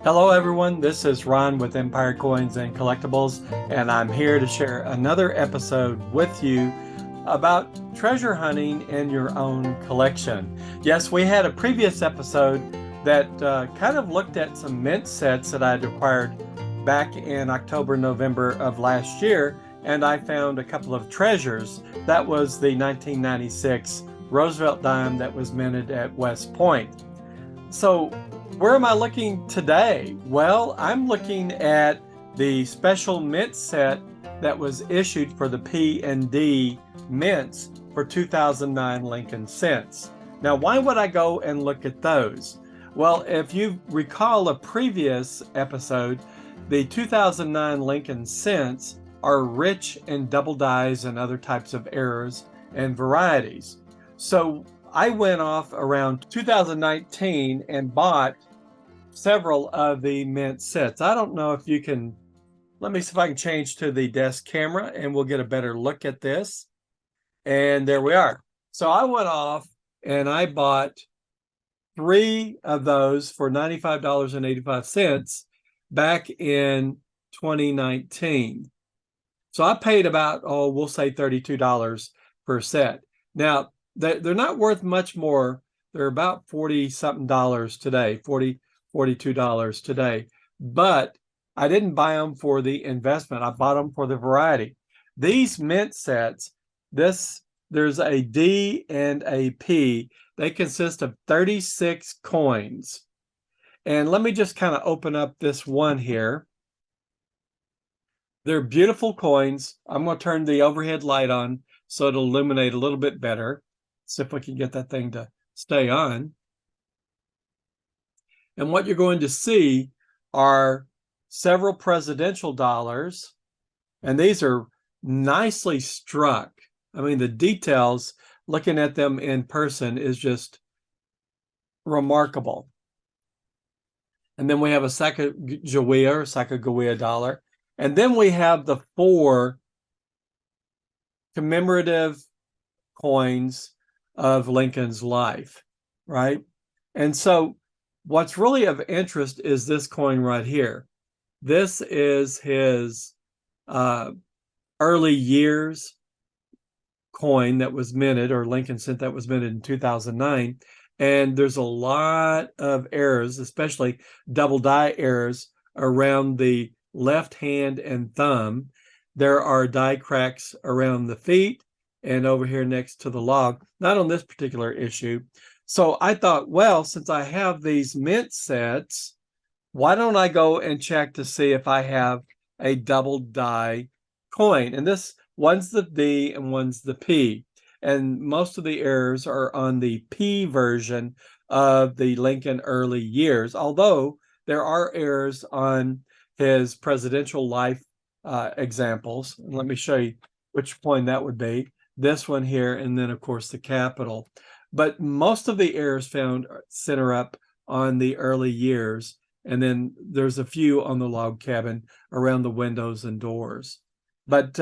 Hello everyone, this is Ron with Empire Coins and Collectibles, and I'm here to share another episode with you about treasure hunting in your own collection. Yes, we had a previous episode that kind of looked at some mint sets that I'd acquired back in October, November of last year, and I found a couple of treasures. That was the 1996 Roosevelt dime that was minted at West Point. So where am I looking today? Well, I'm looking at the special mint set that was issued for the P&D mints for 2009 Lincoln cents. Now, why would I go and look at those? Well, if you recall a previous episode, the 2009 Lincoln cents are rich in double dies and other types of errors and varieties. So I went off around 2019 and bought several of the mint sets. I don't know if you can, let me see if I can change to the desk camera and we'll get a better look at this. And there we are. So I went off and I bought 3 of those for $95.85 back in 2019. So I paid about, we'll say $32 per set. Now, they're not worth much more. They're about 40 something dollars today, $42 today. But I didn't buy them for the investment. I bought them for the variety. These mint sets, there's a D and a P. They consist of 36 coins. And let me just kind of open up this one here. They're beautiful coins. I'm going to turn the overhead light on so it'll illuminate a little bit better. See if we can get that thing to stay on. And what you're going to see are several presidential dollars. And these are nicely struck. I mean, the details, looking at them in person is just remarkable. And then we have a Sacagawea dollar. And then we have the 4 commemorative coins of Lincoln's life, right? And so what's really of interest is this coin right here. This is his early years coin that was minted, or Lincoln cent that was minted in 2009. And there's a lot of errors, especially double die errors around the left hand and thumb. There are die cracks around the feet and over here next to the log, not on this particular issue. So I thought, well, since I have these mint sets, why don't I go and check to see if I have a double die coin? And this one's the D and one's the P. And most of the errors are on the P version of the Lincoln early years, although there are errors on his presidential life examples. Let me show you which coin that would be. This one here, and then, of course, the Capitol. But most of the errors found center up on the early years, and then there's a few on the log cabin around the windows and doors. But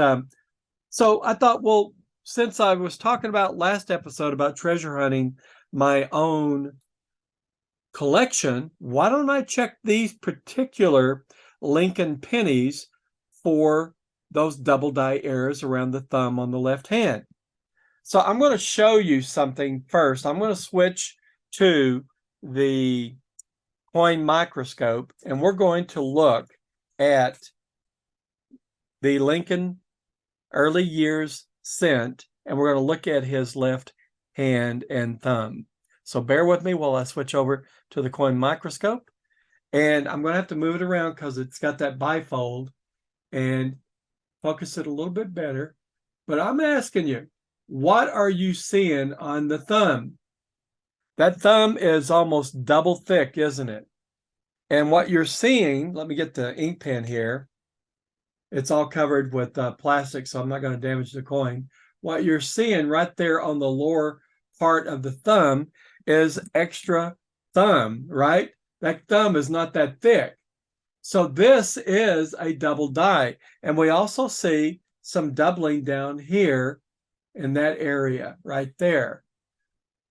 so I thought, well, since I was talking about last episode about treasure hunting my own collection, why don't I check these particular Lincoln pennies for those double die errors around the thumb on the left hand? So I'm going to show you something first. I'm going to switch to the coin microscope, and we're going to look at the Lincoln early years cent, and we're going to look at his left hand and thumb. So bear with me while I switch over to the coin microscope. And I'm going to have to move it around because it's got that bifold and focus it a little bit better. But I'm asking you, what are you seeing on the thumb? That thumb is almost double thick, isn't it? And what you're seeing, let me get the ink pen here. It's all covered with plastic, so I'm not going to damage the coin. What you're seeing right there on the lower part of the thumb is extra thumb, right? That thumb is not that thick. So this is a double die. And we also see some doubling down here in that area right there.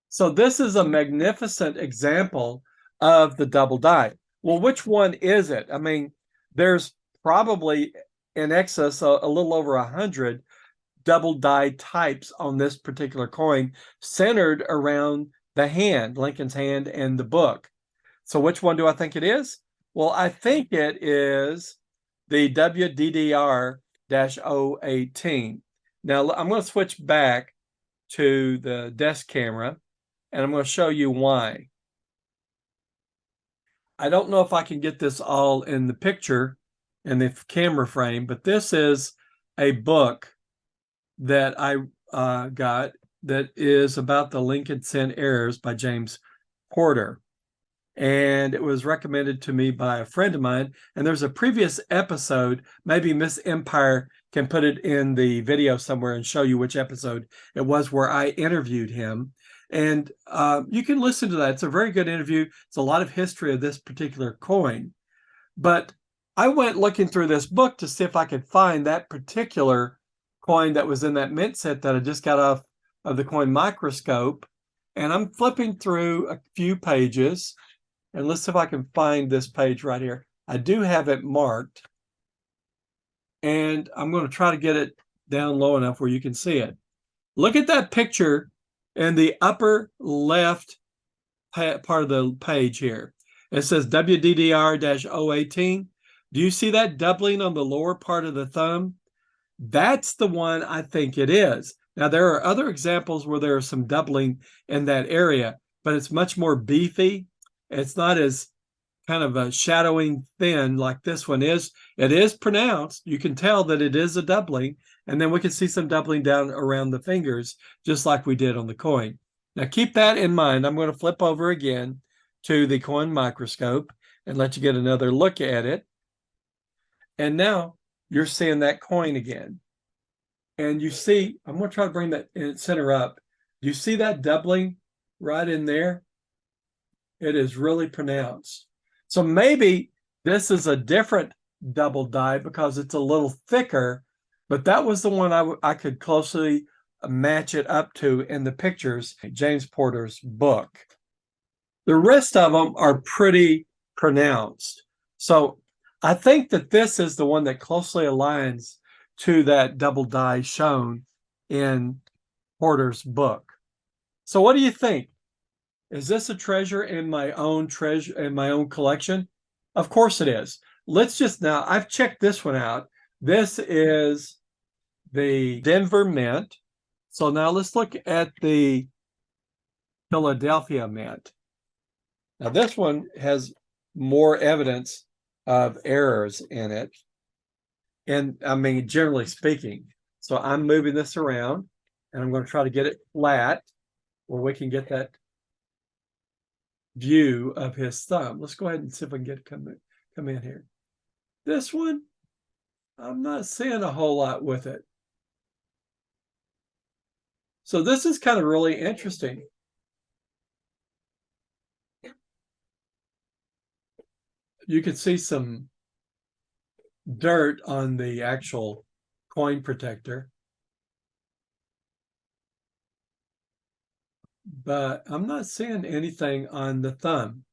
So this is a magnificent example of the double die. Well, which one is it? I mean, there's probably in excess a little over 100 double die types on this particular coin, centered around the hand, Lincoln's hand, and the book. So which one do I think it is? Well, I think it is the WDDR-018. Now I'm going to switch back to the desk camera, and I'm going to show you why. I don't know if I can get this all in the picture in the camera frame, but this is a book that I got that is about the Lincoln Cent errors by James Porter. And it was recommended to me by a friend of mine. And there's a previous episode, maybe Miss Empire can put it in the video somewhere and show you which episode it was, where I interviewed him. And you can listen to that. It's a very good interview. It's a lot of history of this particular coin. But I went looking through this book to see if I could find that particular coin that was in that mint set that I just got off of the coin microscope. And I'm flipping through a few pages. And let's see if I can find this page right here. I do have it marked. And I'm going to try to get it down low enough where you can see it. Look at that picture in the upper left part of the page here. It says WDDR-018. Do you see that doubling on the lower part of the thumb? That's the one I think it is. Now, there are other examples where there is some doubling in that area, but it's much more beefy. It's not as kind of a shadowing thin like this one is. It is pronounced. You can tell that it is a doubling. And then we can see some doubling down around the fingers, just like we did on the coin. Now, keep that in mind. I'm going to flip over again to the coin microscope and let you get another look at it. And now you're seeing that coin again. And you see, I'm going to try to bring that center up. Do you see that doubling right in there? It is really pronounced. So maybe this is a different double die because it's a little thicker, but that was the one I could closely match it up to in the pictures, James Porter's book. The rest of them are pretty pronounced. So I think that this is the one that closely aligns to that double die shown in Porter's book. So what do you think? Is this a treasure in my own collection? Of course it is. Let's just now, I've checked this one out. This is the Denver Mint. So now let's look at the Philadelphia Mint. Now this one has more evidence of errors in it. And I mean, generally speaking. So I'm moving this around and I'm going to try to get it flat where we can get that view of his thumb. Let's go ahead and see if I can get come in here. This one, I'm not seeing a whole lot with it. So this is kind of really interesting. You can see some dirt on the actual coin protector. But I'm not seeing anything on the thumb.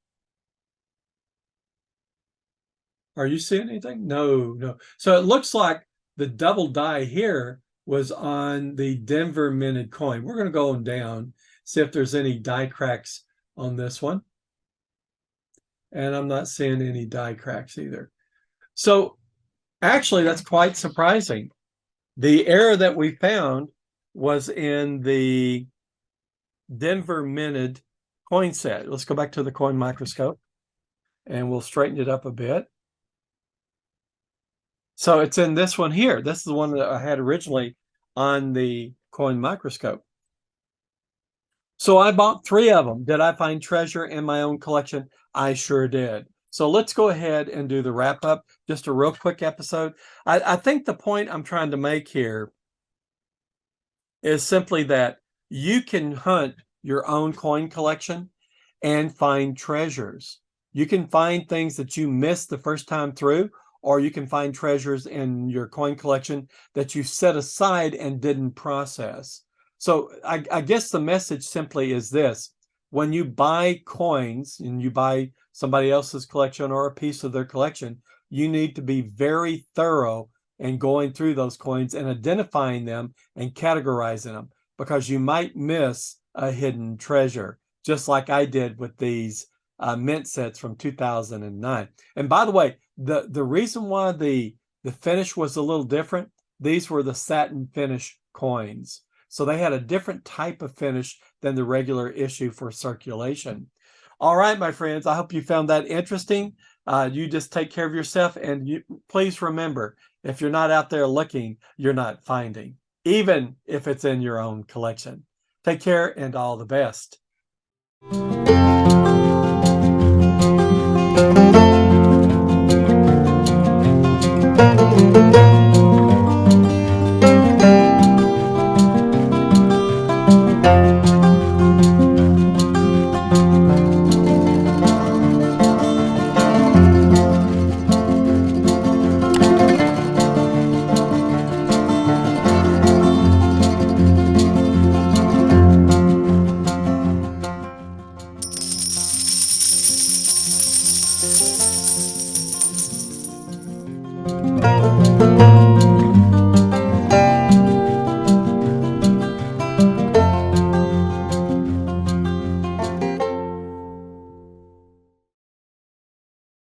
Are you seeing anything? No. So it looks like the double die here was on the Denver minted coin. We're going to go on down, see if there's any die cracks on this one. And I'm not seeing any die cracks either. So actually, that's quite surprising. The error that we found was in the Denver minted coin set. Let's go back to the coin microscope and we'll straighten it up a bit. So it's in this one here. This is the one that I had originally on the coin microscope. So I bought 3 of them. Did I find treasure in my own collection? I sure did. So let's go ahead and do the wrap up. Just a real quick episode. I think the point I'm trying to make here is simply that you can hunt your own coin collection and find treasures. You can find things that you missed the first time through, or you can find treasures in your coin collection that you set aside and didn't process. So I guess the message simply is this: when you buy coins and you buy somebody else's collection or a piece of their collection, you need to be very thorough in going through those coins and identifying them and categorizing them, because you might miss a hidden treasure, just like I did with these mint sets from 2009. And by the way, the reason why the finish was a little different, these were the satin finish coins. So they had a different type of finish than the regular issue for circulation. All right, my friends, I hope you found that interesting. You just take care of yourself, and please remember, if you're not out there looking, you're not finding, even if it's in your own collection. Take care and all the best.